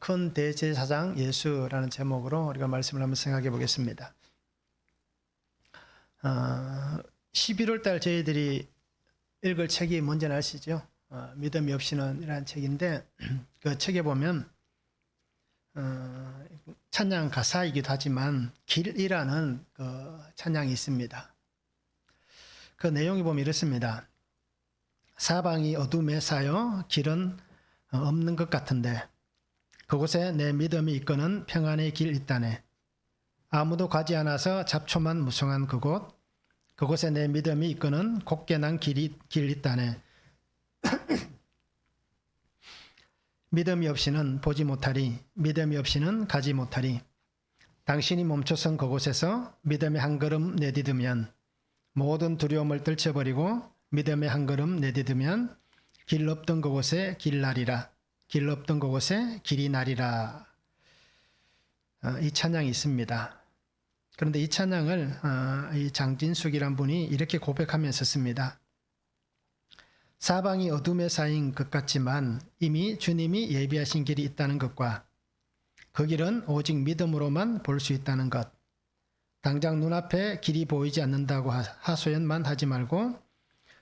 큰 대제사장 예수라는 제목으로 우리가 말씀을 한번 생각해 보겠습니다. 11월 달 저희들이 읽을 책이 뭔지 아시죠? 믿음이 없이는 이라는 책인데 그 책에 보면 찬양 가사이기도 하지만 길이라는 그 찬양이 있습니다. 그 내용이 보면 이렇습니다. 사방이 어둠에 쌓여 길은 없는 것 같은데 그곳에 내 믿음이 이끄는 평안의 길 있다네. 아무도 가지 않아서 잡초만 무성한 그곳에 내 믿음이 이끄는 곱게 난 길 있다네. 믿음이 없이는 보지 못하리, 믿음이 없이는 가지 못하리. 당신이 멈춰선 그곳에서 믿음의 한 걸음 내디디면 모든 두려움을 떨쳐버리고 믿음의 한 걸음 내디디면 길 없던 그곳에 길 나리라. 길 없던 그곳에 길이 나리라. 이 찬양이 있습니다. 그런데 이 찬양을 이 장진숙이란 분이 이렇게 고백하면서 씁니다. 사방이 어둠에 쌓인 것 같지만 이미 주님이 예비하신 길이 있다는 것과 그 길은 오직 믿음으로만 볼 수 있다는 것. 당장 눈앞에 길이 보이지 않는다고 하소연만 하지 말고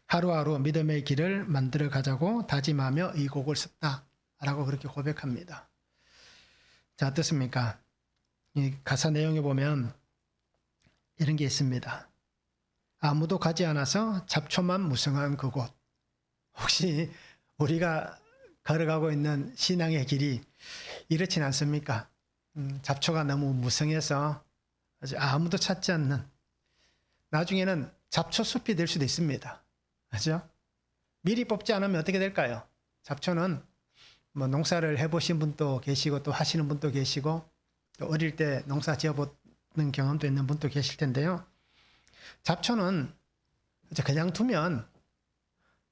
하루하루 믿음의 길을 만들어 가자고 다짐하며 이 곡을 썼다 라고 그렇게 고백합니다. 자, 어떻습니까? 이 가사 내용에 보면 이런 게 있습니다. 아무도 가지 않아서 잡초만 무성한 그곳. 혹시 우리가 걸어가고 있는 신앙의 길이 이렇진 않습니까? 잡초가 너무 무성해서 아무도 찾지 않는, 나중에는 잡초 숲이 될 수도 있습니다. 그죠? 미리 뽑지 않으면 어떻게 될까요? 잡초는 뭐 농사를 해보신 분도 계시고 또 하시는 분도 계시고 또 어릴 때 농사 지어보는 경험도 있는 분도 계실 텐데요. 잡초는 그냥 두면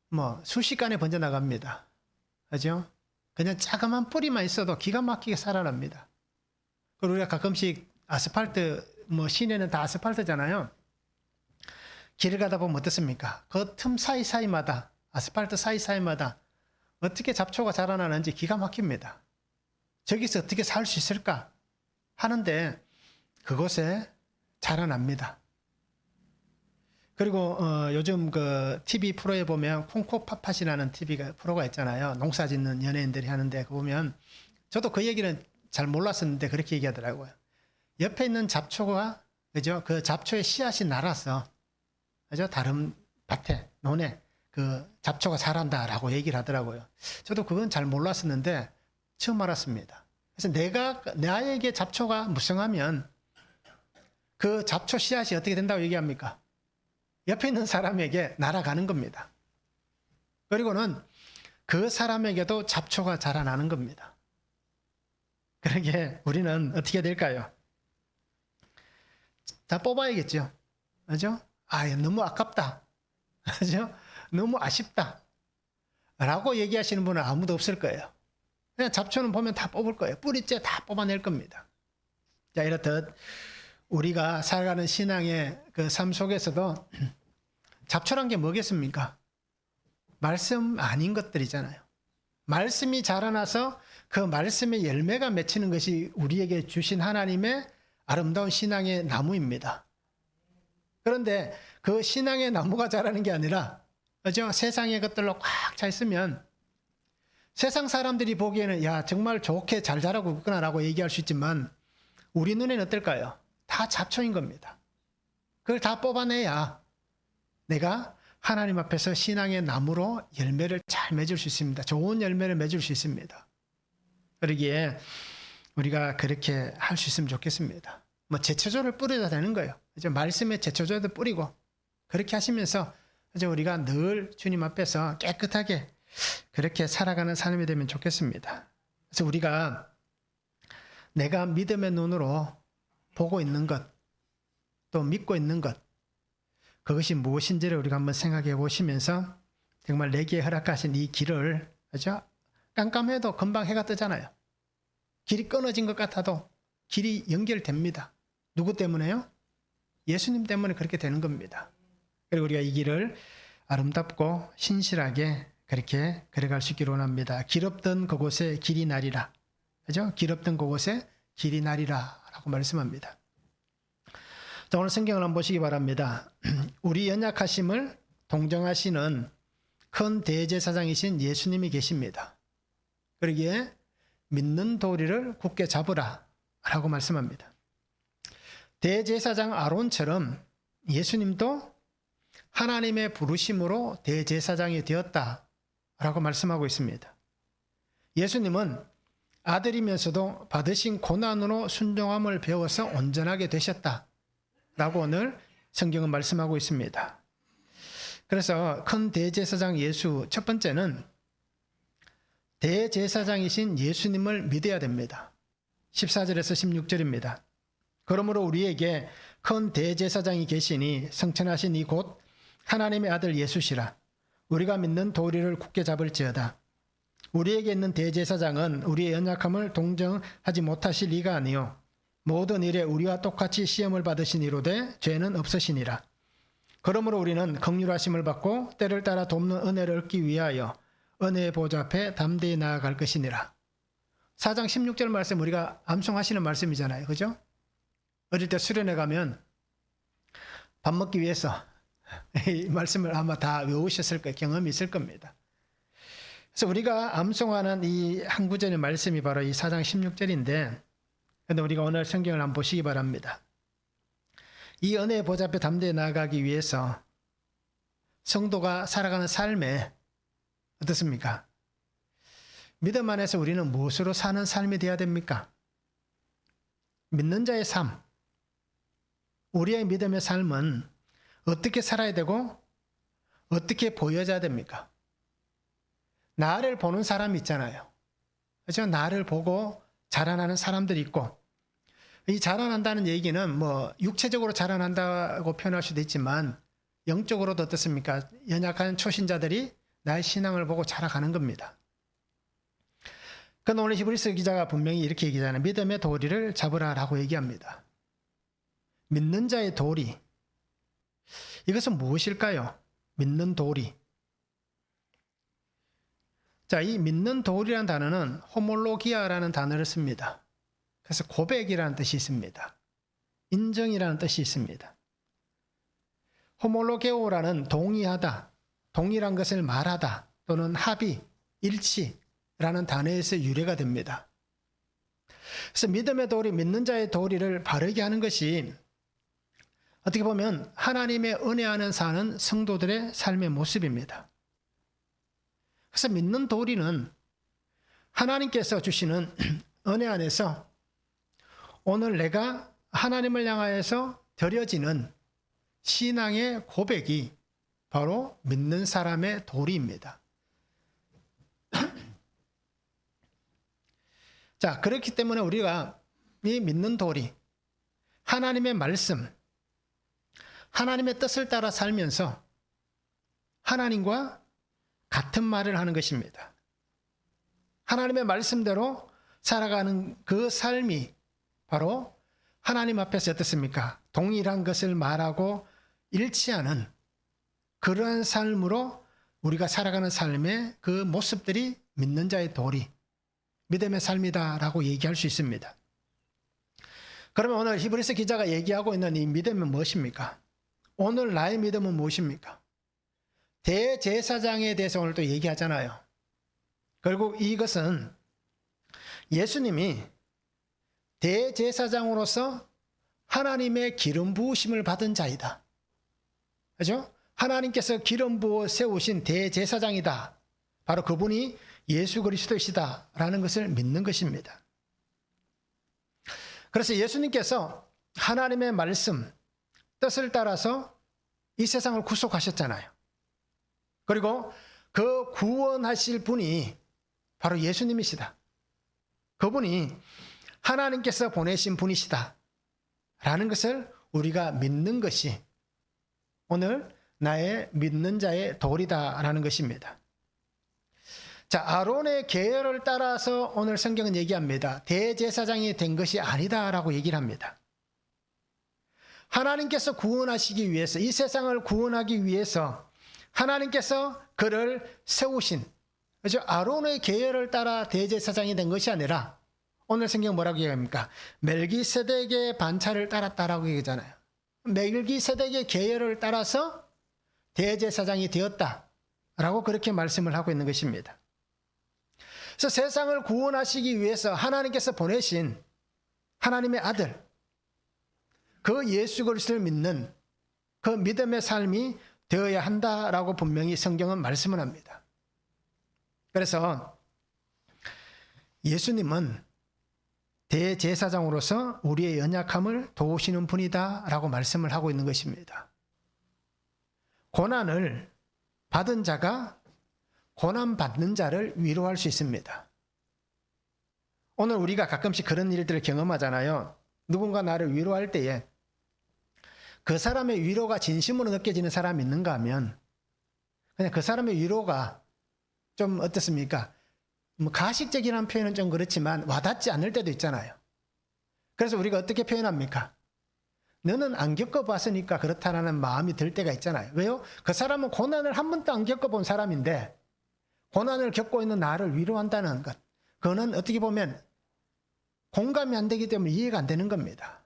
뭐 순식간에 번져나갑니다. 그죠? 그냥 자그마한 뿌리만 있어도 기가 막히게 살아납니다. 그리고 우리가 가끔씩 아스팔트, 뭐 시내는 다 아스팔트잖아요. 길을 가다 보면 어떻습니까? 그 틈 사이사이마다, 아스팔트 사이사이마다 어떻게 잡초가 자라나는지 기가 막힙니다. 저기서 어떻게 살 수 있을까 하는데 그곳에 자라납니다. 그리고 요즘 그 TV 프로에 보면 콩코팥팥이라는 프로가 있잖아요. 농사 짓는 연예인들이 하는데 그 보면 저도 그 얘기는 잘 몰랐었는데 그렇게 얘기하더라고요. 옆에 있는 잡초가, 그죠? 그 잡초의 씨앗이 날아서, 그죠? 다른 밭에, 논에 그 잡초가 자란다라고 얘기를 하더라고요. 저도 그건 잘 몰랐었는데 처음 알았습니다. 그래서 나에게 잡초가 무성하면 그 잡초 씨앗이 어떻게 된다고 얘기합니까? 옆에 있는 사람에게 날아가는 겁니다. 그리고는 그 사람에게도 잡초가 자라나는 겁니다. 그러게 우리는 어떻게 될까요? 다 뽑아야겠죠. 그죠? 너무 아깝다. 그죠? 너무 아쉽다. 라고 얘기하시는 분은 아무도 없을 거예요. 그냥 잡초는 보면 다 뽑을 거예요. 뿌리째 다 뽑아낼 겁니다. 자, 이렇듯 우리가 살아가는 신앙의 그 삶 속에서도 잡초란 게 뭐겠습니까? 말씀 아닌 것들이잖아요. 말씀이 자라나서 그 말씀의 열매가 맺히는 것이 우리에게 주신 하나님의 아름다운 신앙의 나무입니다. 그런데 그 신앙의 나무가 자라는 게 아니라, 그죠? 세상의 것들로 꽉 차 있으면 세상 사람들이 보기에는 야, 정말 좋게 잘 자라고 있구나라고 얘기할 수 있지만 우리 눈에는 어떨까요? 다 잡초인 겁니다. 그걸 다 뽑아내야 내가 하나님 앞에서 신앙의 나무로 열매를 잘 맺을 수 있습니다. 좋은 열매를 맺을 수 있습니다. 그러기에 우리가 그렇게 할 수 있으면 좋겠습니다. 뭐 제초조를 뿌려도 되는 거예요. 그죠? 말씀에 제초조도 뿌리고 그렇게 하시면서 그죠? 우리가 늘 주님 앞에서 깨끗하게 그렇게 살아가는 삶이 되면 좋겠습니다. 그래서 우리가 내가 믿음의 눈으로 보고 있는 것, 또 믿고 있는 것, 그것이 무엇인지를 우리가 한번 생각해 보시면서 정말 내게 허락하신 이 길을, 그죠? 깜깜해도 금방 해가 뜨잖아요. 길이 끊어진 것 같아도 길이 연결됩니다. 누구 때문에요? 예수님 때문에 그렇게 되는 겁니다. 그리고 우리가 이 길을 아름답고 신실하게 그렇게 걸어갈 수 있기를 원합니다. 길 없던 그곳에 길이 나리라. 그죠? 길 없던 그곳에 길이 나리라 라고 말씀합니다. 자, 오늘 성경을 한번 보시기 바랍니다. 우리 연약하심을 동정하시는 큰 대제사장이신 예수님이 계십니다. 그러기에 믿는 도리를 굳게 잡으라 라고 말씀합니다. 대제사장 아론처럼 예수님도 하나님의 부르심으로 대제사장이 되었다 라고 말씀하고 있습니다. 예수님은 아들이면서도 받으신 고난으로 순종함을 배워서 온전하게 되셨다 라고 오늘 성경은 말씀하고 있습니다. 그래서 큰 대제사장 예수, 첫 번째는 대제사장이신 예수님을 믿어야 됩니다. 14절에서 16절입니다. 그러므로 우리에게 큰 대제사장이 계시니 성천하신 이곳 하나님의 아들 예수시라. 우리가 믿는 도리를 굳게 잡을지어다. 우리에게 있는 대제사장은 우리의 연약함을 동정하지 못하실 이가 아니요 모든 일에 우리와 똑같이 시험을 받으신 이로되 죄는 없으시니라. 그러므로 우리는 긍휼하심을 받고 때를 따라 돕는 은혜를 얻기 위하여 은혜의 보좌 앞에 담대히 나아갈 것이니라. 4장 16절 말씀 우리가 암송하시는 말씀이잖아요. 그죠? 어릴 때 수련회 가면 밥 먹기 위해서 이 말씀을 아마 다 외우셨을 거예요. 경험이 있을 겁니다. 그래서 우리가 암송하는 이 한 구절의 말씀이 바로 이 4장 16절인데 그런데 우리가 오늘 성경을 한번 보시기 바랍니다. 이 은혜의 보좌 앞에 담대히 나아가기 위해서 성도가 살아가는 삶에 어떻습니까? 믿음 안에서 우리는 무엇으로 사는 삶이 되어야 됩니까? 믿는 자의 삶, 우리의 믿음의 삶은 어떻게 살아야 되고 어떻게 보여져야 됩니까? 나를 보는 사람이 있잖아요. 그렇죠? 나를 보고 자라나는 사람들이 있고 이 자라난다는 얘기는 뭐 육체적으로 자라난다고 표현할 수도 있지만 영적으로도 어떻습니까? 연약한 초신자들이 나의 신앙을 보고 자라가는 겁니다. 그런데 오늘 히브리서 기자가 분명히 이렇게 얘기하잖아요. 믿음의 도리를 잡으라라고 얘기합니다. 믿는 자의 도리. 이것은 무엇일까요? 믿는 도리. 자, 이 믿는 도리라는 단어는 호몰로기아라는 단어를 씁니다. 그래서 고백이라는 뜻이 있습니다. 인정이라는 뜻이 있습니다. 호몰로게오라는 동의하다, 동일한 것을 말하다 또는 합의, 일치라는 단어에서 유래가 됩니다. 그래서 믿음의 도리, 믿는 자의 도리를 바르게 하는 것이 어떻게 보면 하나님의 은혜 안에 사는 성도들의 삶의 모습입니다. 그래서 믿는 도리는 하나님께서 주시는 은혜 안에서 오늘 내가 하나님을 향하여서 드려지는 신앙의 고백이 바로 믿는 사람의 도리입니다. 자, 그렇기 때문에 우리가 이 믿는 도리, 하나님의 말씀, 하나님의 뜻을 따라 살면서 하나님과 같은 말을 하는 것입니다. 하나님의 말씀대로 살아가는 그 삶이 바로 하나님 앞에서 어떻습니까? 동일한 것을 말하고 일치하는 그러한 삶으로 우리가 살아가는 삶의 그 모습들이 믿는 자의 도리, 믿음의 삶이다라고 얘기할 수 있습니다. 그러면 오늘 히브리서 기자가 얘기하고 있는 이 믿음은 무엇입니까? 오늘 나의 믿음은 무엇입니까? 대제사장에 대해서 오늘 또 얘기하잖아요. 결국 이것은 예수님이 대제사장으로서 하나님의 기름 부으심을 받은 자이다. 그죠? 하나님께서 기름 부어 세우신 대제사장이다. 바로 그분이 예수 그리스도이시다 라는 것을 믿는 것입니다. 그래서 예수님께서 하나님의 말씀, 뜻을 따라서 이 세상을 구속하셨잖아요. 그리고 그 구원하실 분이 바로 예수님이시다. 그분이 하나님께서 보내신 분이시다 라는 것을 우리가 믿는 것이 오늘 나의 믿는 자의 도리다라는 것입니다. 자, 아론의 계열을 따라서 오늘 성경은 얘기합니다. 대제사장이 된 것이 아니다라고 얘기를 합니다. 하나님께서 구원하시기 위해서, 이 세상을 구원하기 위해서 하나님께서 그를 세우신, 그렇죠? 아론의 계열을 따라 대제사장이 된 것이 아니라 오늘 성경 뭐라고 얘기합니까? 멜기세덱의 반차를 따랐다라고 얘기하잖아요. 멜기세덱의 계열을 따라서 대제사장이 되었다라고 그렇게 말씀을 하고 있는 것입니다. 그래서 세상을 구원하시기 위해서 하나님께서 보내신 하나님의 아들, 그 예수 그리스도를 믿는 그 믿음의 삶이 되어야 한다라고 분명히 성경은 말씀을 합니다. 그래서 예수님은 대제사장으로서 우리의 연약함을 도우시는 분이다라고 말씀을 하고 있는 것입니다. 고난을 받은 자가 고난받는 자를 위로할 수 있습니다. 오늘 우리가 가끔씩 그런 일들을 경험하잖아요. 누군가 나를 위로할 때에 그 사람의 위로가 진심으로 느껴지는 사람이 있는가 하면 그냥 그 사람의 위로가 좀 어떻습니까? 뭐 가식적이라는 표현은 좀 그렇지만 와닿지 않을 때도 있잖아요. 그래서 우리가 어떻게 표현합니까? 너는 안 겪어봤으니까 그렇다라는 마음이 들 때가 있잖아요. 왜요? 그 사람은 고난을 한 번도 안 겪어본 사람인데 고난을 겪고 있는 나를 위로한다는 것, 그거는 어떻게 보면 공감이 안 되기 때문에 이해가 안 되는 겁니다.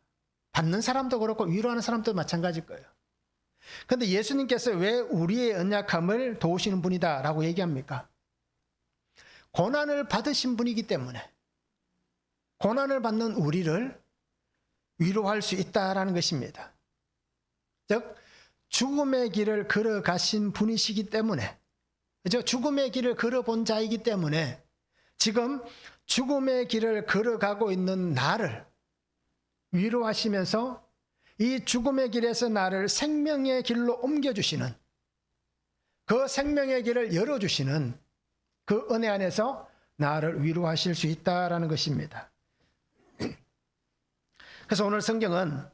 받는 사람도 그렇고 위로하는 사람도 마찬가지일 거예요. 그런데 예수님께서 왜 우리의 연약함을 도우시는 분이다라고 얘기합니까? 고난을 받으신 분이기 때문에 고난을 받는 우리를 위로할 수 있다라는 것입니다. 즉 죽음의 길을 걸어가신 분이시기 때문에, 그죠? 죽음의 길을 걸어본 자이기 때문에 지금 죽음의 길을 걸어가고 있는 나를 위로하시면서 이 죽음의 길에서 나를 생명의 길로 옮겨주시는, 그 생명의 길을 열어주시는 그 은혜 안에서 나를 위로하실 수 있다라는 것입니다. 그래서 오늘 성경은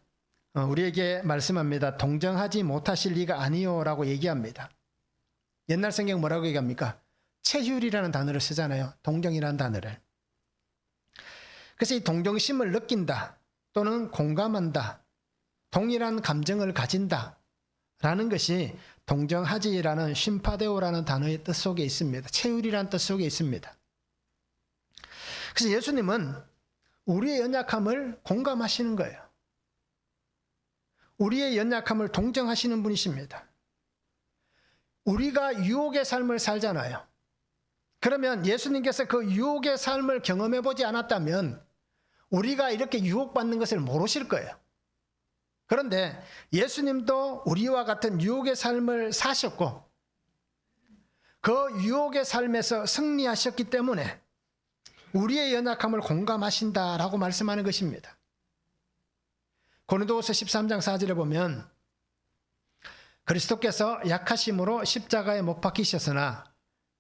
우리에게 말씀합니다. 동정하지 못하실 리가 아니요라고 얘기합니다. 옛날 성경 뭐라고 얘기합니까? 체휼이라는 단어를 쓰잖아요. 동정이라는 단어를. 그래서 이 동정심을 느낀다 또는 공감한다, 동일한 감정을 가진다 라는 것이 동정하지라는 심파데오라는 단어의 뜻 속에 있습니다. 체휼이라는 뜻 속에 있습니다. 그래서 예수님은 우리의 연약함을 공감하시는 거예요. 우리의 연약함을 동정하시는 분이십니다. 우리가 유혹의 삶을 살잖아요. 그러면 예수님께서 그 유혹의 삶을 경험해 보지 않았다면 우리가 이렇게 유혹받는 것을 모르실 거예요. 그런데 예수님도 우리와 같은 유혹의 삶을 사셨고 그 유혹의 삶에서 승리하셨기 때문에 우리의 연약함을 공감하신다라고 말씀하는 것입니다. 고린도후서 13장 4절에 보면 그리스도께서 약하심으로 십자가에 못 박히셨으나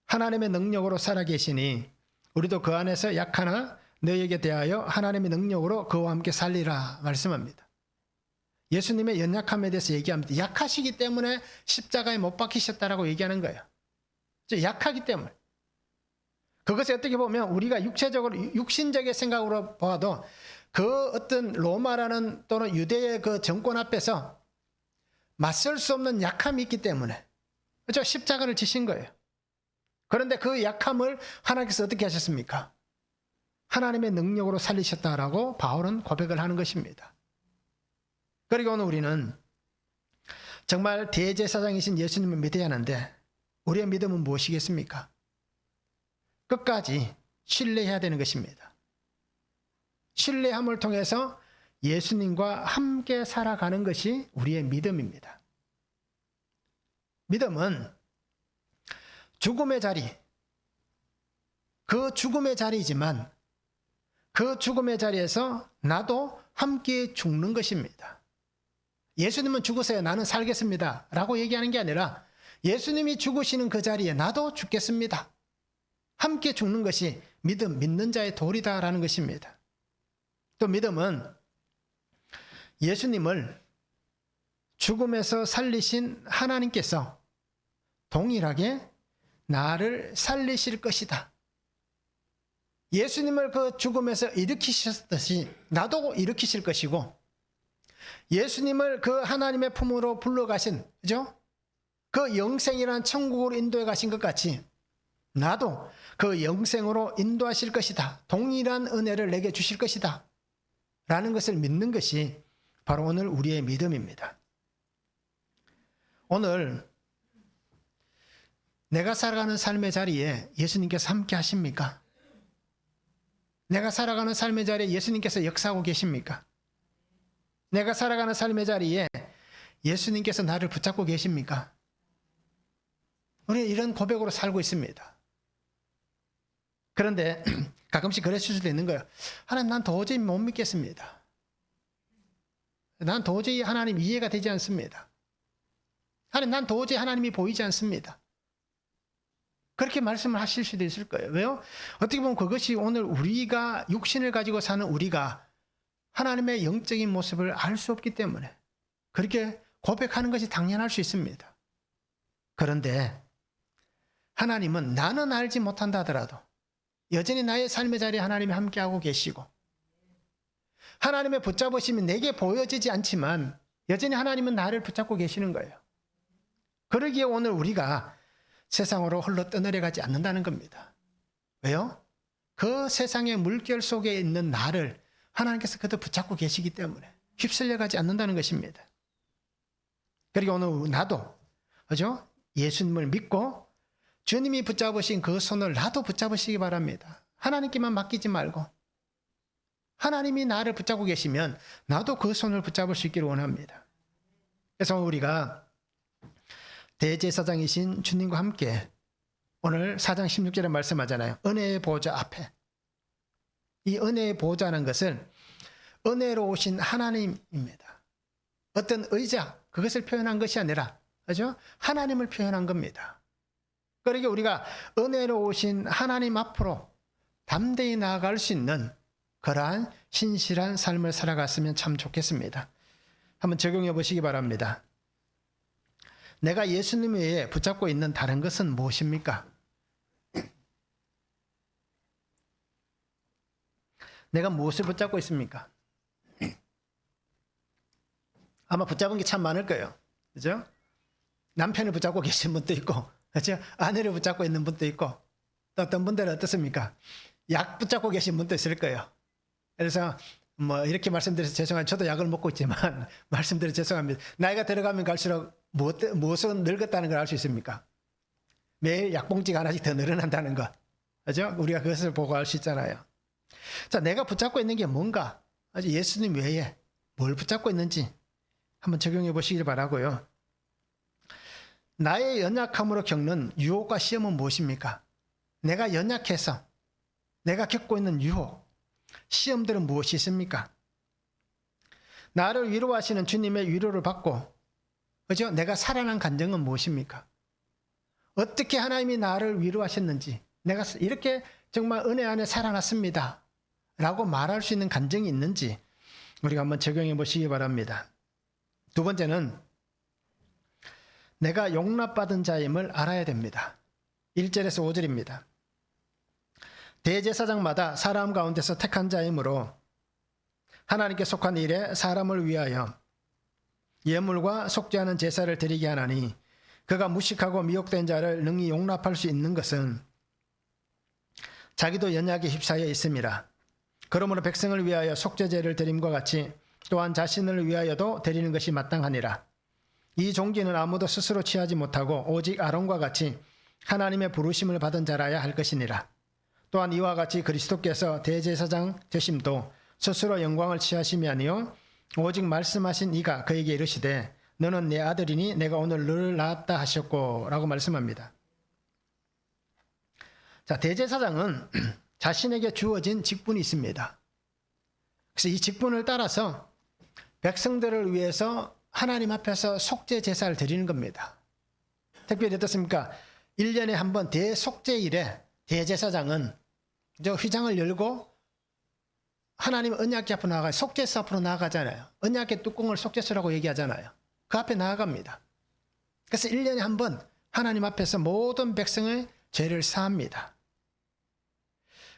하나님의 능력으로 살아계시니 우리도 그 안에서 약하나 너희에게 대하여 하나님의 능력으로 그와 함께 살리라 말씀합니다. 예수님의 연약함에 대해서 얘기합니다. 약하시기 때문에 십자가에 못 박히셨다라고 얘기하는 거예요. 약하기 때문에. 그것이 어떻게 보면 우리가 육체적으로 육신적인 생각으로 봐도 그 어떤 로마라는 또는 유대의 그 정권 앞에서 맞설 수 없는 약함이 있기 때문에 그렇죠? 십자가를 지신 거예요. 그런데 그 약함을 하나님께서 어떻게 하셨습니까? 하나님의 능력으로 살리셨다라고 바울은 고백을 하는 것입니다. 그리고 오늘 우리는 정말 대제사장이신 예수님을 믿어야 하는데 우리의 믿음은 무엇이겠습니까? 끝까지 신뢰해야 되는 것입니다. 신뢰함을 통해서 예수님과 함께 살아가는 것이 우리의 믿음입니다. 믿음은 죽음의 자리, 그 죽음의 자리이지만 그 죽음의 자리에서 나도 함께 죽는 것입니다. 예수님은 죽으세요. 나는 살겠습니다. 라고 얘기하는 게 아니라 예수님이 죽으시는 그 자리에 나도 죽겠습니다. 함께 죽는 것이 믿는 자의 도리다라는 것입니다. 또 믿음은 예수님을 죽음에서 살리신 하나님께서 동일하게 나를 살리실 것이다. 예수님을 그 죽음에서 일으키셨듯이 나도 일으키실 것이고 예수님을 그 하나님의 품으로 불러가신, 그죠? 그 영생이라는 천국으로 인도해 가신 것 같이 나도 그 영생으로 인도하실 것이다. 동일한 은혜를 내게 주실 것이다. 라는 것을 믿는 것이 바로 오늘 우리의 믿음입니다. 오늘 내가 살아가는 삶의 자리에 예수님께서 함께 하십니까? 내가 살아가는 삶의 자리에 예수님께서 역사하고 계십니까? 내가 살아가는 삶의 자리에 예수님께서 나를 붙잡고 계십니까? 우리는 이런 고백으로 살고 있습니다. 그런데 가끔씩 그랬을 수도 있는 거예요. 하나님, 난 도저히 못 믿겠습니다. 난 도저히 하나님 이해가 되지 않습니다. 하나님, 난 도저히 하나님이 보이지 않습니다. 그렇게 말씀을 하실 수도 있을 거예요. 왜요? 어떻게 보면 그것이 오늘 우리가 육신을 가지고 사는 우리가 하나님의 영적인 모습을 알 수 없기 때문에 그렇게 고백하는 것이 당연할 수 있습니다. 그런데 하나님은 나는 알지 못한다 하더라도 여전히 나의 삶의 자리에 하나님이 함께하고 계시고 하나님의 붙잡으심이 내게 보여지지 않지만 여전히 하나님은 나를 붙잡고 계시는 거예요. 그러기에 오늘 우리가 세상으로 홀로 떠내려가지 않는다는 겁니다. 왜요? 그 세상의 물결 속에 있는 나를 하나님께서 그도 붙잡고 계시기 때문에 휩쓸려가지 않는다는 것입니다. 그리고 오늘 나도 그죠? 예수님을 믿고 주님이 붙잡으신 그 손을 나도 붙잡으시기 바랍니다. 하나님께만 맡기지 말고 하나님이 나를 붙잡고 계시면 나도 그 손을 붙잡을 수 있기를 원합니다. 그래서 우리가 대제사장이신 주님과 함께 오늘 4장 16절에 말씀하잖아요. 은혜의 보좌 앞에. 이 은혜의 보좌라는 것은 은혜로 오신 하나님입니다. 어떤 의자, 그것을 표현한 것이 아니라, 그죠? 하나님을 표현한 겁니다. 그러니까 우리가 은혜로 오신 하나님 앞으로 담대히 나아갈 수 있는 그러한 신실한 삶을 살아갔으면 참 좋겠습니다. 한번 적용해 보시기 바랍니다. 내가 예수님 외에 붙잡고 있는 다른 것은 무엇입니까? 내가 무엇을 붙잡고 있습니까? 아마 붙잡은 게 참 많을 거예요. 그죠? 남편을 붙잡고 계신 분도 있고, 그죠? 아내를 붙잡고 있는 분도 있고, 또 어떤 분들은 어떻습니까? 약 붙잡고 계신 분도 있을 거예요. 그래서 뭐 이렇게 말씀드려서 죄송합니다. 저도 약을 먹고 있지만 말씀드려서 죄송합니다. 나이가 들어가면 갈수록 무엇은 늙었다는 걸 알 수 있습니까? 매일 약봉지가 하나씩 더 늘어난다는 것. 그죠? 우리가 그것을 보고 알 수 있잖아요. 자, 내가 붙잡고 있는 게 뭔가? 아직 예수님 외에 뭘 붙잡고 있는지 한번 적용해 보시길 바라고요. 나의 연약함으로 겪는 유혹과 시험은 무엇입니까? 내가 연약해서 내가 겪고 있는 유혹, 시험들은 무엇이 있습니까? 나를 위로하시는 주님의 위로를 받고, 그죠? 내가 살아난 간증은 무엇입니까? 어떻게 하나님이 나를 위로하셨는지, 내가 이렇게 정말 은혜 안에 살아났습니다 라고 말할 수 있는 간증이 있는지 우리가 한번 적용해 보시기 바랍니다. 두 번째는 내가 용납받은 자임을 알아야 됩니다. 1절에서 5절입니다. 대제사장마다 사람 가운데서 택한 자이므로 하나님께 속한 일에 사람을 위하여 예물과 속죄하는 제사를 드리게 하나니 그가 무식하고 미혹된 자를 능히 용납할 수 있는 것은 자기도 연약에 휩싸여 있음이라. 그러므로 백성을 위하여 속죄제를 드림과 같이 또한 자신을 위하여도 드리는 것이 마땅하니라. 이 종기는 아무도 스스로 취하지 못하고 오직 아론과 같이 하나님의 부르심을 받은 자라야 할 것이니라. 또한 이와 같이 그리스도께서 대제사장 되심도 스스로 영광을 취하심이 아니요 오직 말씀하신 이가 그에게 이르시되 너는 내 아들이니 내가 오늘 너를 낳았다 하셨고 라고 말씀합니다. 자, 대제사장은 자신에게 주어진 직분이 있습니다. 그래서 이 직분을 따라서 백성들을 위해서 하나님 앞에서 속죄 제사를 드리는 겁니다. 특별히 어떻습니까? 1년에 한 번 대속죄일에 대제사장은 저 휘장을 열고 하나님 언약궤 앞으로 나아가 속죄소 앞으로 나아가잖아요. 언약궤 뚜껑을 속죄소라고 얘기하잖아요. 그 앞에 나아갑니다. 그래서 1년에 한 번 하나님 앞에서 모든 백성의 죄를 사합니다.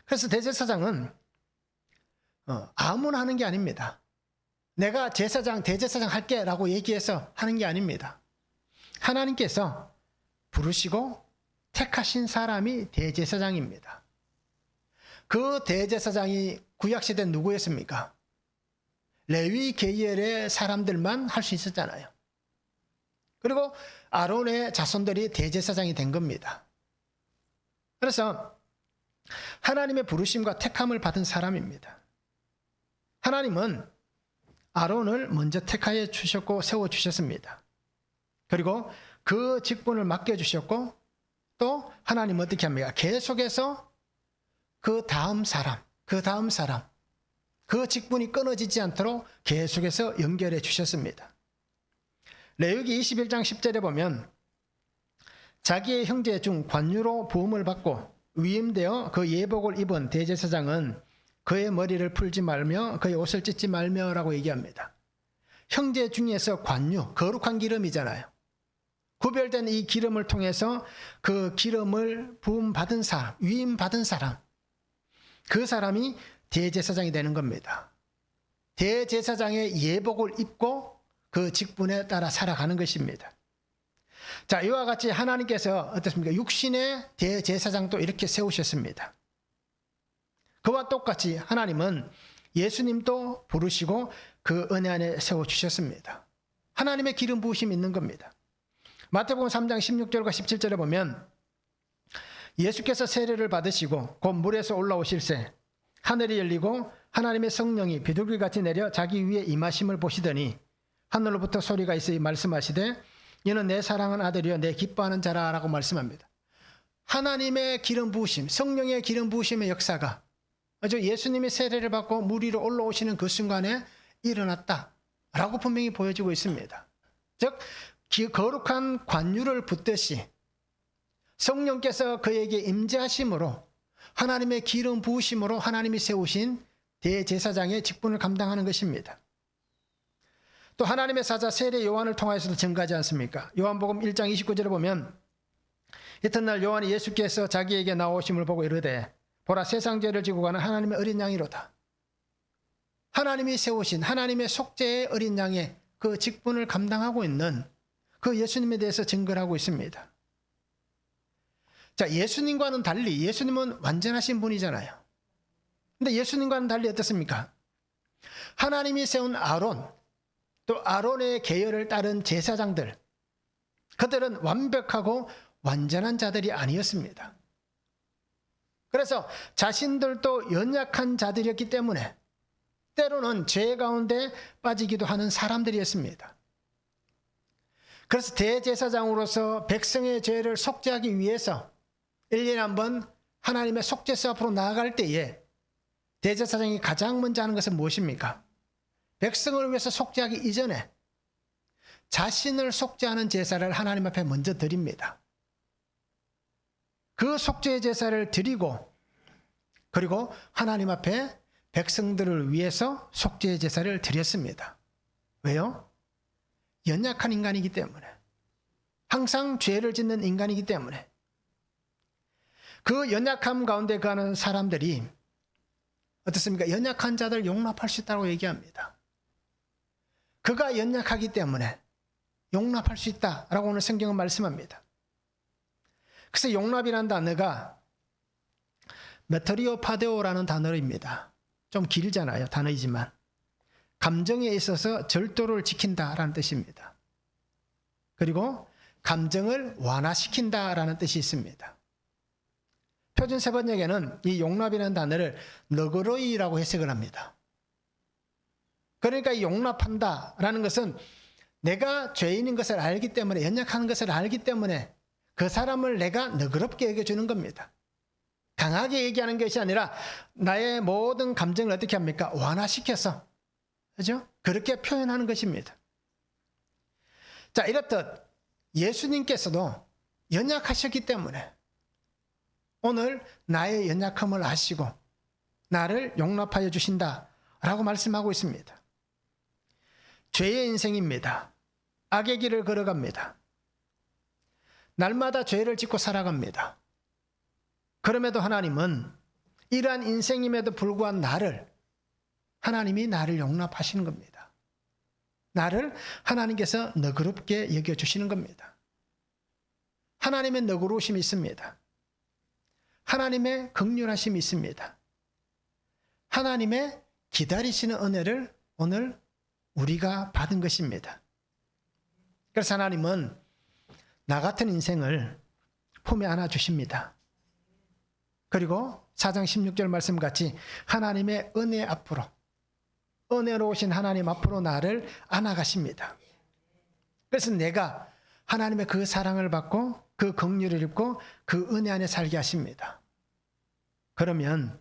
그래서 대제사장은 아무나 하는 게 아닙니다. 내가 대제사장 할게 라고 얘기해서 하는 게 아닙니다. 하나님께서 부르시고 택하신 사람이 대제사장입니다. 그 대제사장이 구약시대 누구였습니까? 레위 계열의 사람들만 할 수 있었잖아요. 그리고 아론의 자손들이 대제사장이 된 겁니다. 그래서 하나님의 부르심과 택함을 받은 사람입니다. 하나님은 아론을 먼저 택하여 주셨고 세워주셨습니다. 그리고 그 직분을 맡겨주셨고 또 하나님은 어떻게 합니까? 계속해서 그 다음 사람, 그 직분이 끊어지지 않도록 계속해서 연결해 주셨습니다. 레위기 21장 10절에 보면 자기의 형제 중 관유로 부음을 받고 위임되어 그 예복을 입은 대제사장은 그의 머리를 풀지 말며 그의 옷을 찢지 말며라고 얘기합니다. 형제 중에서 관유, 거룩한 기름이잖아요. 구별된 이 기름을 통해서 그 기름을 부음받은 사람, 위임받은 사람, 그 사람이 대제사장이 되는 겁니다. 대제사장의 예복을 입고 그 직분에 따라 살아가는 것입니다. 자, 이와 같이 하나님께서 어떻습니까? 육신의 대제사장도 이렇게 세우셨습니다. 그와 똑같이 하나님은 예수님도 부르시고 그 은혜 안에 세워주셨습니다. 하나님의 기름 부으심이 있는 겁니다. 마태복음 3장 16절과 17절에 보면 예수께서 세례를 받으시고 곧 물에서 올라오실새 하늘이 열리고 하나님의 성령이 비둘기같이 내려 자기 위에 임하심을 보시더니 하늘로부터 소리가 있으니 말씀하시되 이는 내 사랑하는 아들이요 내 기뻐하는 자라라고 말씀합니다. 하나님의 기름 부으심, 성령의 기름 부으심의 역사가 예수님이 세례를 받고 물 위로 올라오시는 그 순간에 일어났다라고 분명히 보여지고 있습니다. 즉 거룩한 관유를 붙듯이 성령께서 그에게 임재하심으로 하나님의 기름 부으심으로 하나님이 세우신 대제사장의 직분을 감당하는 것입니다. 또 하나님의 사자 세례 요한을 통하여서도 증거하지 않습니까? 요한복음 1장 29절에 보면 이튿날 요한이 예수께서 자기에게 나오심을 보고 이르되 보라 세상 죄를 지고 가는 하나님의 어린 양이로다. 하나님이 세우신 하나님의 속죄의 어린 양의 그 직분을 감당하고 있는 그 예수님에 대해서 증거를 하고 있습니다. 자, 예수님과는 달리 예수님은 완전하신 분이잖아요. 근데 예수님과는 달리 어떻습니까? 하나님이 세운 아론, 또 아론의 계열을 따른 제사장들, 그들은 완벽하고 완전한 자들이 아니었습니다. 그래서 자신들도 연약한 자들이었기 때문에 때로는 죄 가운데 빠지기도 하는 사람들이었습니다. 그래서 대제사장으로서 백성의 죄를 속죄하기 위해서 1년에 한 번 하나님의 속죄소 앞으로 나아갈 때에 대제사장이 가장 먼저 하는 것은 무엇입니까? 백성을 위해서 속죄하기 이전에 자신을 속죄하는 제사를 하나님 앞에 먼저 드립니다. 그 속죄의 제사를 드리고 그리고 하나님 앞에 백성들을 위해서 속죄의 제사를 드렸습니다. 왜요? 연약한 인간이기 때문에, 항상 죄를 짓는 인간이기 때문에, 그 연약함 가운데 가는 사람들이 어떻습니까? 연약한 자들 용납할 수 있다고 얘기합니다. 그가 연약하기 때문에 용납할 수 있다라고 오늘 성경은 말씀합니다. 그래서 용납이라는 단어가 메터리오 파데오라는 단어입니다. 좀 길잖아요, 단어이지만. 감정에 있어서 절도를 지킨다라는 뜻입니다. 그리고 감정을 완화시킨다라는 뜻이 있습니다. 표준 세번역에는 이 용납이라는 단어를 너그러이라고 해석을 합니다. 그러니까 이 용납한다라는 것은 내가 죄인인 것을 알기 때문에, 연약한 것을 알기 때문에 그 사람을 내가 너그럽게 여겨주는 겁니다. 강하게 얘기하는 것이 아니라 나의 모든 감정을 어떻게 합니까? 완화시켜서, 그죠? 그렇게 표현하는 것입니다. 자, 이렇듯 예수님께서도 연약하셨기 때문에 오늘 나의 연약함을 아시고 나를 용납하여 주신다라고 말씀하고 있습니다. 죄의 인생입니다. 악의 길을 걸어갑니다. 날마다 죄를 짓고 살아갑니다. 그럼에도 하나님은 이러한 인생임에도 불구한 하나님이 나를 용납하시는 겁니다. 나를 하나님께서 너그럽게 여겨주시는 겁니다. 하나님의 너그러우심이 있습니다. 하나님의 긍휼하심이 있습니다. 하나님의 기다리시는 은혜를 오늘 우리가 받은 것입니다. 그래서 하나님은 나 같은 인생을 품에 안아 주십니다. 그리고 4장 16절 말씀같이 하나님의 은혜 앞으로, 은혜로우신 하나님 앞으로 나를 안아가십니다. 그래서 내가 하나님의 그 사랑을 받고 그 긍휼을 입고 그 은혜 안에 살게 하십니다. 그러면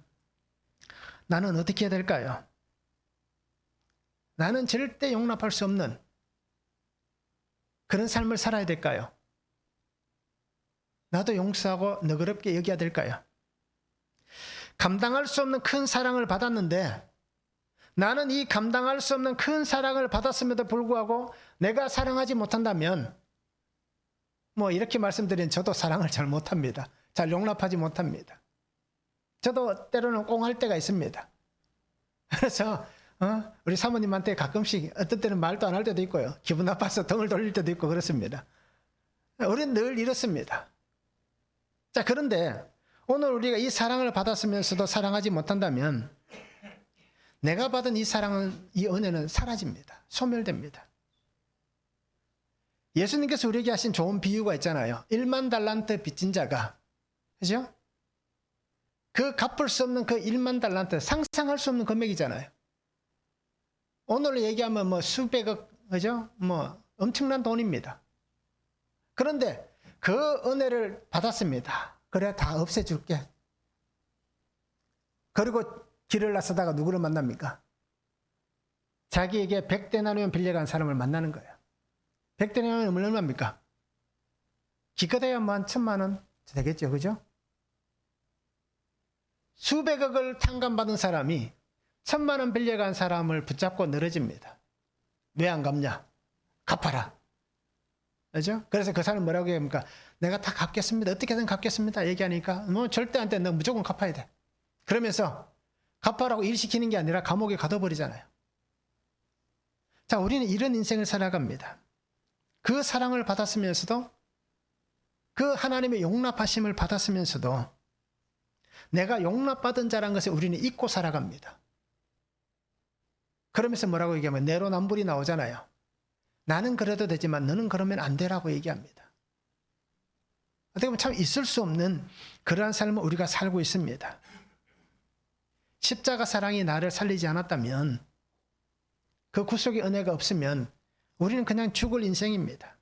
나는 어떻게 해야 될까요? 나는 절대 용납할 수 없는 그런 삶을 살아야 될까요? 나도 용서하고 너그럽게 여겨야 될까요? 감당할 수 없는 큰 사랑을 받았는데 나는 이 감당할 수 없는 큰 사랑을 받았음에도 불구하고 내가 사랑하지 못한다면 이렇게 말씀드린 저도 사랑을 잘 못합니다. 잘 용납하지 못합니다. 저도 때로는 꽁할 때가 있습니다. 그래서 우리 사모님한테 가끔씩 어떤 때는 말도 안 할 때도 있고요. 기분 나빠서 등을 돌릴 때도 있고 그렇습니다. 우리는 늘 이렇습니다. 자, 그런데 오늘 우리가 이 사랑을 받았으면서도 사랑하지 못한다면 내가 받은 이 사랑은, 이 은혜는 사라집니다. 소멸됩니다. 예수님께서 우리에게 하신 좋은 비유가 있잖아요. 1만 달란트 빚진 자가, 그죠? 그 갚을 수 없는 그 1만 달란트, 상상할 수 없는 금액이잖아요. 오늘로 얘기하면 수백억, 그죠? 엄청난 돈입니다. 그런데 그 은혜를 받았습니다. 그래, 다 없애줄게. 그리고 길을 나서다가 누구를 만납니까? 자기에게 100데나리온 빌려간 사람을 만나는 거예요. 100데나리온은 얼마입니까? 기껏해야 1000만 원 되겠죠, 그죠? 수백억을 탕감받은 사람이 1000만 원 빌려간 사람을 붙잡고 늘어집니다. 왜 안 갚냐? 갚아라. 그죠? 그래서 그 사람은 뭐라고 얘기합니까? 내가 다 갚겠습니다. 어떻게든 갚겠습니다. 얘기하니까 절대 안 돼. 너 무조건 갚아야 돼. 그러면서 갚아라고 일시키는 게 아니라 감옥에 가둬버리잖아요. 자, 우리는 이런 인생을 살아갑니다. 그 사랑을 받았으면서도, 그 하나님의 용납하심을 받았으면서도 내가 용납받은 자라는 것을 우리는 잊고 살아갑니다. 그러면서 뭐라고 얘기하면 내로남불이 나오잖아요. 나는 그래도 되지만 너는 그러면 안 되라고 얘기합니다. 어떻게 보면 참 있을 수 없는 그러한 삶을 우리가 살고 있습니다. 십자가 사랑이 나를 살리지 않았다면, 그 구속의 은혜가 없으면 우리는 그냥 죽을 인생입니다.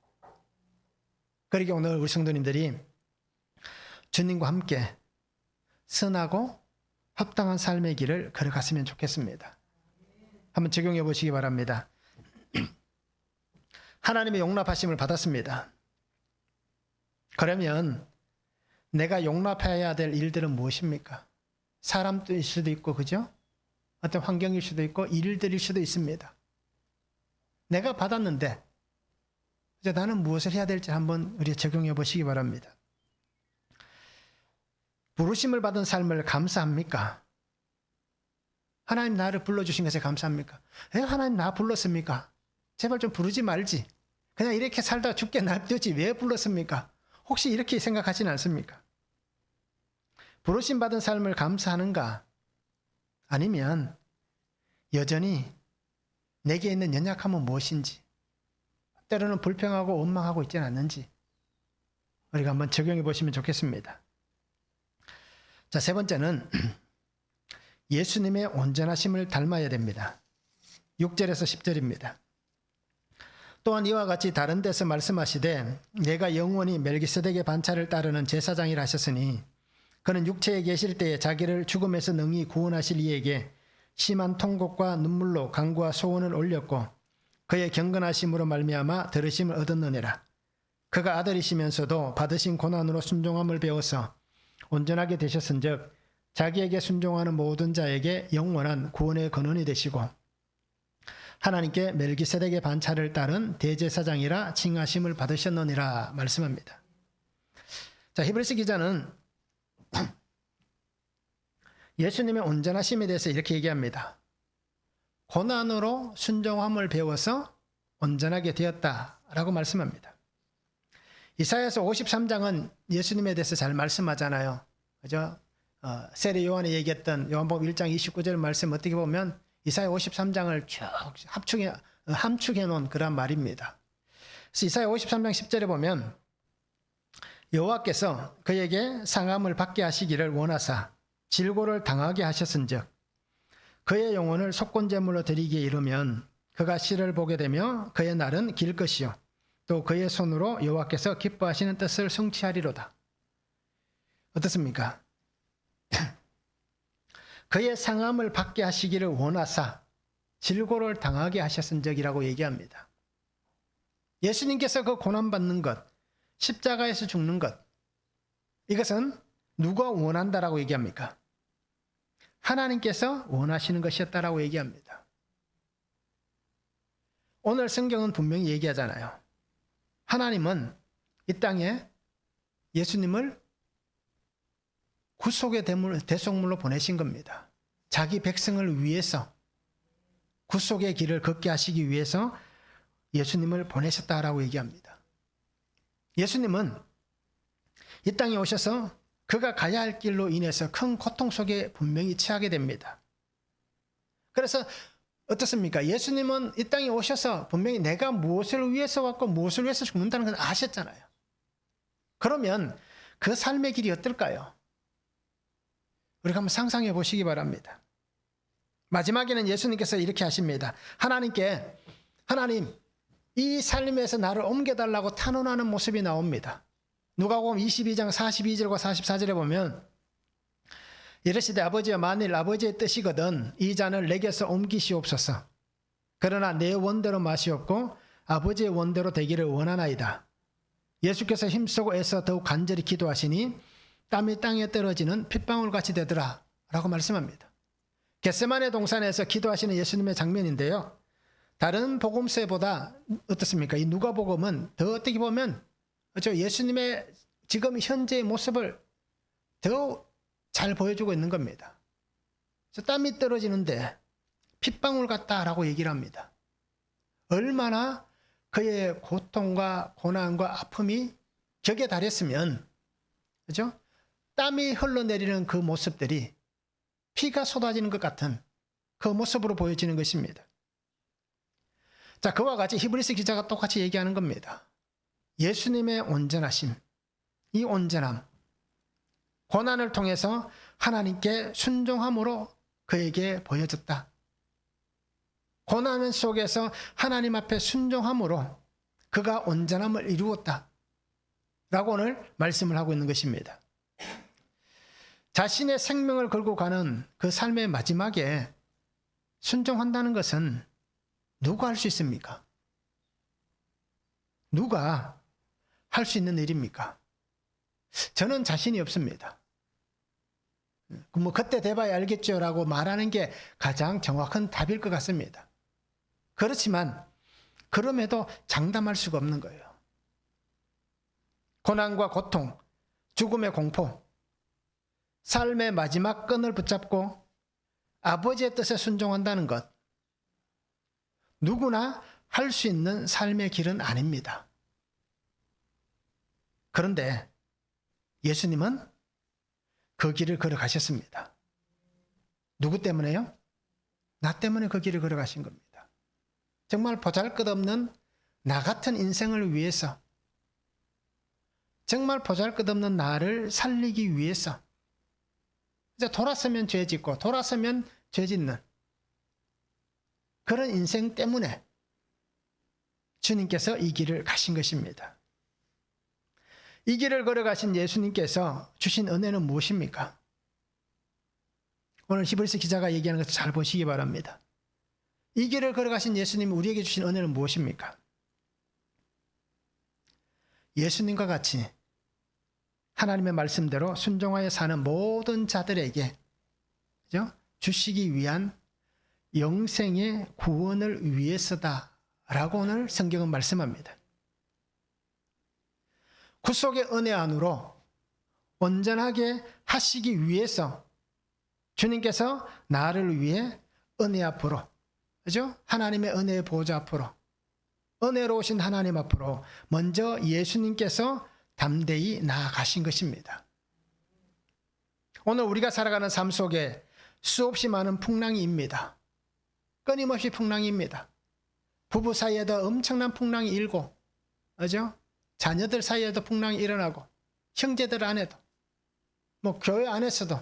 그러기에 오늘 우리 성도님들이 주님과 함께 선하고 합당한 삶의 길을 걸어갔으면 좋겠습니다. 한번 적용해 보시기 바랍니다. 하나님의 용납하심을 받았습니다. 그러면 내가 용납해야 될 일들은 무엇입니까? 사람일 수도 있고, 그죠? 어떤 환경일 수도 있고, 일들일 수도 있습니다. 내가 받았는데 이제 나는 무엇을 해야 될지 한번 우리 적용해 보시기 바랍니다. 부르심을 받은 삶을 감사합니까? 하나님 나를 불러주신 것에 감사합니까? 하나님 나 불렀습니까? 제발 좀 부르지 말지. 그냥 이렇게 살다 죽게 놔두지 왜 불렀습니까? 혹시 이렇게 생각하지는 않습니까? 부르심 받은 삶을 감사하는가? 아니면 여전히 내게 있는 연약함은 무엇인지, 때로는 불평하고 원망하고 있지는 않는지 우리가 한번 적용해 보시면 좋겠습니다. 자, 세 번째는 예수님의 온전하심을 닮아야 됩니다. 6절에서 10절입니다. 또한 이와 같이 다른 데서 말씀하시되 내가 영원히 멜기세덱의 반차를 따르는 제사장이라 하셨으니 그는 육체에 계실 때에 자기를 죽음에서 능히 구원하실 이에게 심한 통곡과 눈물로 간구와 소원을 올렸고 그의 경건하심으로 말미암아 들으심을 얻었느니라. 그가 아들이시면서도 받으신 고난으로 순종함을 배워서 온전하게 되셨은즉 자기에게 순종하는 모든 자에게 영원한 구원의 근원이 되시고 하나님께 멜기세덱의 반차를 따른 대제사장이라 칭하심을 받으셨느니라 말씀합니다. 자, 히브리서 기자는 예수님의 온전하심에 대해서 이렇게 얘기합니다. 고난으로 순종함을 배워서 온전하게 되었다라고 말씀합니다. 이사야서 53장은 예수님에 대해서 잘 말씀하잖아요. 그죠? 세례 요한이 얘기했던 요한복음 1장 29절 말씀 어떻게 보면 이사야 53장을 쭉 함축해 놓은 그런 말입니다. 그래서 이사야 53장 10절에 보면 여호와께서 그에게 상함을 받게 하시기를 원하사 질고를 당하게 하셨은즉 그의 영혼을 속건제물로 드리기에 이르면 그가 씨를 보게 되며 그의 날은 길 것이요 또 그의 손으로 여호와께서 기뻐하시는 뜻을 성취하리로다. 어떻습니까? 그의 상함을 받게 하시기를 원하사 질고를 당하게 하셨은적이라고 얘기합니다. 예수님께서 그 고난받는 것, 십자가에서 죽는 것, 이것은 누가 원한다라고 얘기합니까? 하나님께서 원하시는 것이었다라고 얘기합니다. 오늘 성경은 분명히 얘기하잖아요. 하나님은 이 땅에 예수님을 구속의 대속물로 보내신 겁니다. 자기 백성을 위해서 구속의 길을 걷게 하시기 위해서 예수님을 보내셨다라고 얘기합니다. 예수님은 이 땅에 오셔서 그가 가야 할 길로 인해서 큰 고통 속에 분명히 처하게 됩니다. 그래서 어떻습니까? 예수님은 이 땅에 오셔서 분명히 내가 무엇을 위해서 왔고 무엇을 위해서 죽는다는 걸 아셨잖아요. 그러면 그 삶의 길이 어떨까요? 우리가 한번 상상해 보시기 바랍니다. 마지막에는 예수님께서 이렇게 하십니다. 하나님, 이 삶에서 나를 옮겨달라고 탄원하는 모습이 나옵니다. 누가복음 22장 42절과 44절에 보면 이르시되 아버지여 만일 아버지의 뜻이거든 이 잔을 내게서 옮기시옵소서. 그러나 내 원대로 마시옵고 아버지의 원대로 되기를 원하나이다. 예수께서 힘쓰고 애써 더욱 간절히 기도하시니 땀이 땅에 떨어지는 핏방울같이 되더라 라고 말씀합니다. 겟세마네 동산에서 기도하시는 예수님의 장면인데요. 다른 복음서보다 어떻습니까? 이 누가복음은 더 어떻게 보면 예수님의 지금 현재의 모습을 더 잘 보여주고 있는 겁니다. 땀이 떨어지는데 핏방울 같다라고 얘기를 합니다. 얼마나 그의 고통과 고난과 아픔이 격에 달했으면, 그죠? 땀이 흘러내리는 그 모습들이 피가 쏟아지는 것 같은 그 모습으로 보여지는 것입니다. 자, 그와 같이 히브리서 기자가 똑같이 얘기하는 겁니다. 예수님의 온전하심, 이 온전함, 고난을 통해서 하나님께 순종함으로 그에게 보여졌다. 고난 속에서 하나님 앞에 순종함으로 그가 온전함을 이루었다. 라고 오늘 말씀을 하고 있는 것입니다. 자신의 생명을 걸고 가는 그 삶의 마지막에 순종한다는 것은 누가 할 수 있습니까? 누가 할 수 있는 일입니까? 저는 자신이 없습니다. 그때 돼봐야 알겠죠 라고 말하는 게 가장 정확한 답일 것 같습니다. 그렇지만 그럼에도 장담할 수가 없는 거예요. 고난과 고통, 죽음의 공포, 삶의 마지막 끈을 붙잡고 아버지의 뜻에 순종한다는 것, 누구나 할 수 있는 삶의 길은 아닙니다. 그런데 예수님은 그 길을 걸어가셨습니다. 누구 때문에요? 나 때문에 그 길을 걸어가신 겁니다. 정말 보잘것없는 나 같은 인생을 위해서, 정말 보잘것없는 나를 살리기 위해서, 이제 돌아서면 죄 짓고 돌아서면 죄 짓는 그런 인생 때문에 주님께서 이 길을 가신 것입니다. 이 길을 걸어가신 예수님께서 주신 은혜는 무엇입니까? 오늘 히브리서 기자가 얘기하는 것을 잘 보시기 바랍니다. 이 길을 걸어가신 예수님이 우리에게 주신 은혜는 무엇입니까? 예수님과 같이 하나님의 말씀대로 순종하여 사는 모든 자들에게, 그죠? 주시기 위한 영생의 구원을 위해서다라고 오늘 성경은 말씀합니다. 구속의 은혜 안으로 온전하게 하시기 위해서 주님께서 나를 위해 은혜 앞으로, 그죠? 하나님의 은혜의 보좌 앞으로, 은혜로우신 하나님 앞으로 먼저 예수님께서 담대히 나아가신 것입니다. 오늘 우리가 살아가는 삶 속에 수없이 많은 풍랑이입니다. 끊임없이 풍랑입니다. 부부 사이에도 엄청난 풍랑이 일고, 그죠? 자녀들 사이에도 풍랑이 일어나고, 형제들 안에도, 교회 안에서도,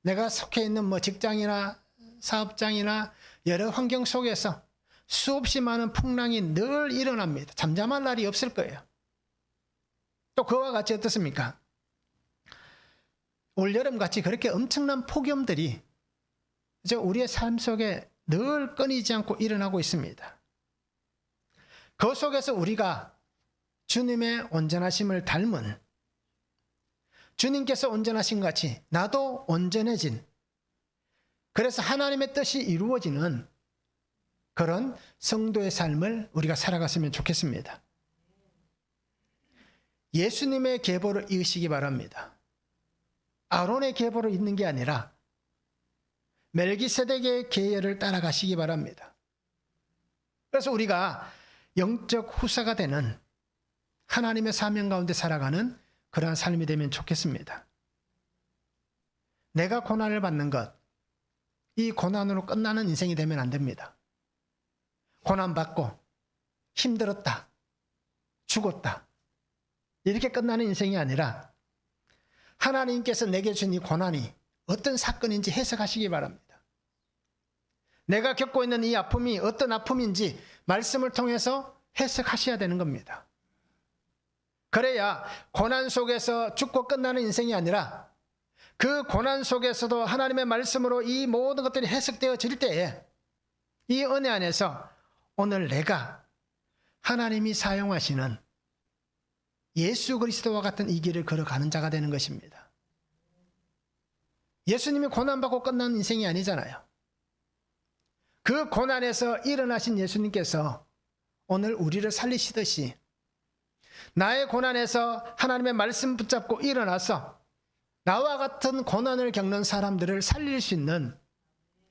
내가 속해 있는 직장이나 사업장이나 여러 환경 속에서 수없이 많은 풍랑이 늘 일어납니다. 잠잠할 날이 없을 거예요. 또 그와 같이 어떻습니까? 올여름같이 그렇게 엄청난 폭염들이 우리의 삶 속에 늘 끊이지 않고 일어나고 있습니다. 그 속에서 우리가 주님의 온전하심을 닮은, 주님께서 온전하신 것 같이 나도 온전해진, 그래서 하나님의 뜻이 이루어지는 그런 성도의 삶을 우리가 살아갔으면 좋겠습니다. 예수님의 계보를 이으시기 바랍니다. 아론의 계보를 잇는 게 아니라 멜기세덱의 계율을 따라가시기 바랍니다. 그래서 우리가 영적 후사가 되는 하나님의 사명 가운데 살아가는 그러한 삶이 되면 좋겠습니다. 내가 고난을 받는 것, 이 고난으로 끝나는 인생이 되면 안 됩니다. 고난받고 힘들었다, 죽었다, 이렇게 끝나는 인생이 아니라 하나님께서 내게 준 이 고난이 어떤 사건인지 해석하시기 바랍니다. 내가 겪고 있는 이 아픔이 어떤 아픔인지 말씀을 통해서 해석하셔야 되는 겁니다. 그래야 고난 속에서 죽고 끝나는 인생이 아니라 그 고난 속에서도 하나님의 말씀으로 이 모든 것들이 해석되어질 때에 이 은혜 안에서 오늘 내가 하나님이 사용하시는 예수 그리스도와 같은 이 길을 걸어가는 자가 되는 것입니다. 예수님이 고난받고 끝난 인생이 아니잖아요. 그 고난에서 일어나신 예수님께서 오늘 우리를 살리시듯이 나의 고난에서 하나님의 말씀 붙잡고 일어나서 나와 같은 고난을 겪는 사람들을 살릴 수 있는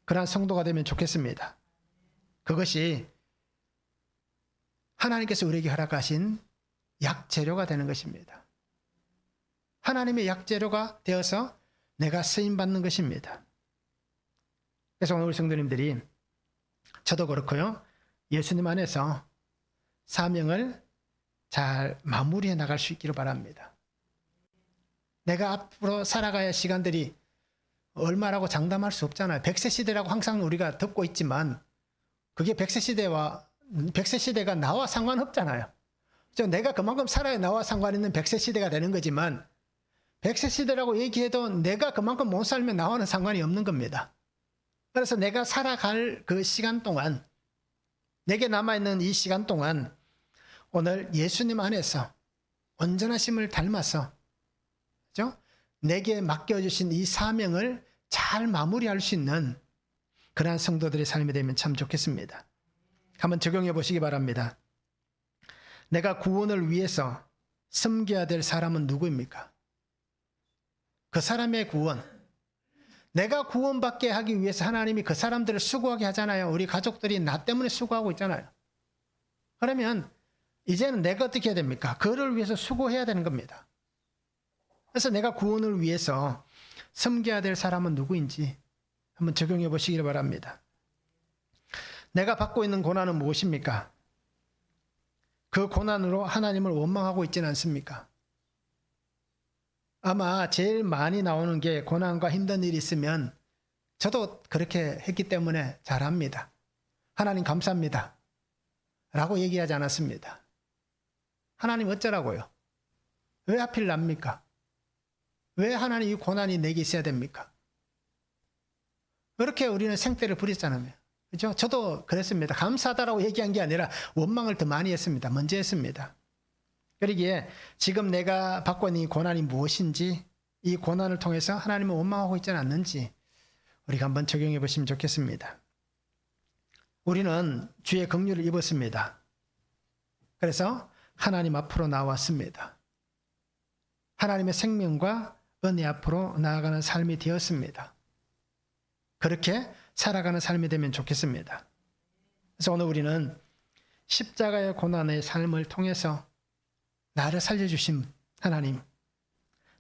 그러한 성도가 되면 좋겠습니다. 그것이 하나님께서 우리에게 허락하신 약재료가 되는 것입니다. 하나님의 약재료가 되어서 내가 쓰임받는 것입니다. 그래서 오늘 우리 성도님들이, 저도 그렇고요, 예수님 안에서 사명을 잘 마무리해 나갈 수 있기를 바랍니다. 내가 앞으로 살아가야 할 시간들이 얼마라고 장담할 수 없잖아요. 100세 시대라고 항상 우리가 듣고 있지만 그게 100세 시대가 나와 상관없잖아요. 내가 그만큼 살아야 나와 상관 있는 100세 시대가 되는 거지만 100세 시대라고 얘기해도 내가 그만큼 못 살면 나와는 상관이 없는 겁니다. 그래서 내가 살아갈 그 시간 동안, 내게 남아있는 이 시간 동안 오늘 예수님 안에서 온전하심을 닮아서, 그렇죠? 내게 맡겨주신 이 사명을 잘 마무리할 수 있는 그러한 성도들의 삶이 되면 참 좋겠습니다. 한번 적용해 보시기 바랍니다. 내가 구원을 위해서 섬겨야 될 사람은 누구입니까? 그 사람의 구원, 내가 구원받게 하기 위해서 하나님이 그 사람들을 수고하게 하잖아요. 우리 가족들이 나 때문에 수고하고 있잖아요. 그러면 이제는 내가 어떻게 해야 됩니까? 그를 위해서 수고해야 되는 겁니다. 그래서 내가 구원을 위해서 섬겨야 될 사람은 누구인지 한번 적용해 보시기 바랍니다. 내가 받고 있는 고난은 무엇입니까? 그 고난으로 하나님을 원망하고 있지는 않습니까? 아마 제일 많이 나오는 게 고난과 힘든 일이 있으면 저도 그렇게 했기 때문에 잘합니다. 하나님 감사합니다. 라고 얘기하지 않았습니다. 하나님 어쩌라고요? 왜 하필 납니까? 왜 하나님 이 고난이 내게 있어야 됩니까? 그렇게 우리는 생떼를 부렸잖아요. 그죠? 저도 그랬습니다. 감사하다라고 얘기한 게 아니라 원망을 더 많이 했습니다. 먼저 했습니다. 그러기에 지금 내가 받고 있는 이 고난이 무엇인지, 이 고난을 통해서 하나님을 원망하고 있지는 않는지 우리가 한번 적용해 보시면 좋겠습니다. 우리는 주의 긍휼을 입었습니다. 그래서 하나님 앞으로 나왔습니다. 하나님의 생명과 은혜 앞으로 나아가는 삶이 되었습니다. 그렇게 살아가는 삶이 되면 좋겠습니다. 그래서 오늘 우리는 십자가의 고난의 삶을 통해서 나를 살려주신 하나님,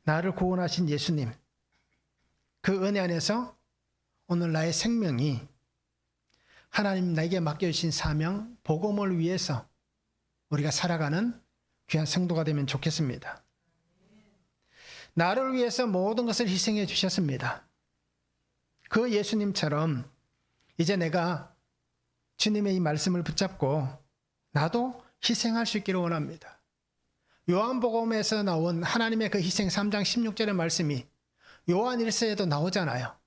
나를 구원하신 예수님, 그 은혜 안에서 오늘 나의 생명이 하나님 나에게 맡겨주신 사명, 복음을 위해서 우리가 살아가는 귀한 성도가 되면 좋겠습니다. 나를 위해서 모든 것을 희생해 주셨습니다. 그 예수님처럼 이제 내가 주님의 이 말씀을 붙잡고 나도 희생할 수 있기를 원합니다. 요한복음에서 나온 하나님의 그 희생 3장 16절의 말씀이 요한 1서에도 나오잖아요.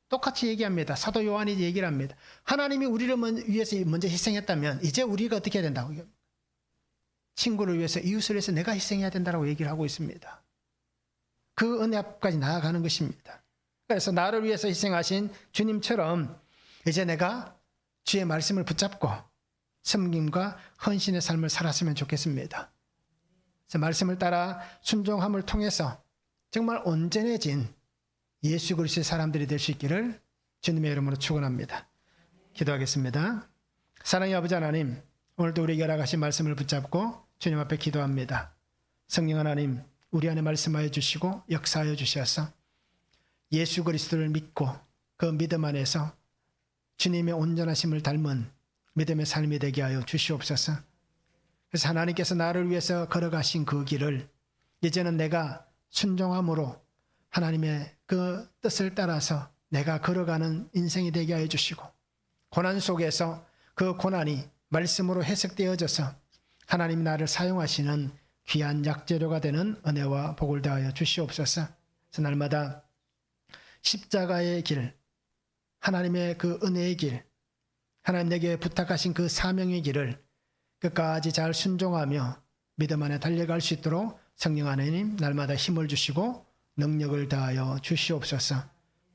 똑같이 얘기합니다. 사도 요한이 얘기를 합니다. 하나님이 우리를 위해서 먼저 희생했다면 이제 우리가 어떻게 해야 된다고? 친구를 위해서, 이웃을 위해서 내가 희생해야 된다고 얘기를 하고 있습니다. 그 은혜 앞까지 나아가는 것입니다. 그래서 나를 위해서 희생하신 주님처럼 이제 내가 주의 말씀을 붙잡고 섬김과 헌신의 삶을 살았으면 좋겠습니다. 그래서 말씀을 따라 순종함을 통해서 정말 온전해진 예수 그리스도의 사람들이 될 수 있기를 주님의 이름으로 축원합니다. 기도하겠습니다. 사랑의 아버지 하나님, 오늘도 우리에게 허락하신 말씀을 붙잡고 주님 앞에 기도합니다. 성령 하나님, 우리 안에 말씀하여 주시고 역사하여 주셔서 예수 그리스도를 믿고 그 믿음 안에서 주님의 온전하심을 닮은 믿음의 삶이 되게 하여 주시옵소서. 그래서 하나님께서 나를 위해서 걸어가신 그 길을 이제는 내가 순종함으로 하나님의 그 뜻을 따라서 내가 걸어가는 인생이 되게 하여 주시고, 고난 속에서 그 고난이 말씀으로 해석되어져서 하나님이 나를 사용하시는 귀한 약재료가 되는 은혜와 복을 더하여 주시옵소서. 그래서 날마다 십자가의 길, 하나님의 그 은혜의 길, 하나님 내게 부탁하신 그 사명의 길을 끝까지 잘 순종하며 믿음 안에 달려갈 수 있도록 성령 하나님 날마다 힘을 주시고 능력을 다하여 주시옵소서.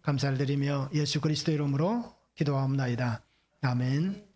감사를 드리며 예수 그리스도 이름으로 기도하옵나이다. 아멘.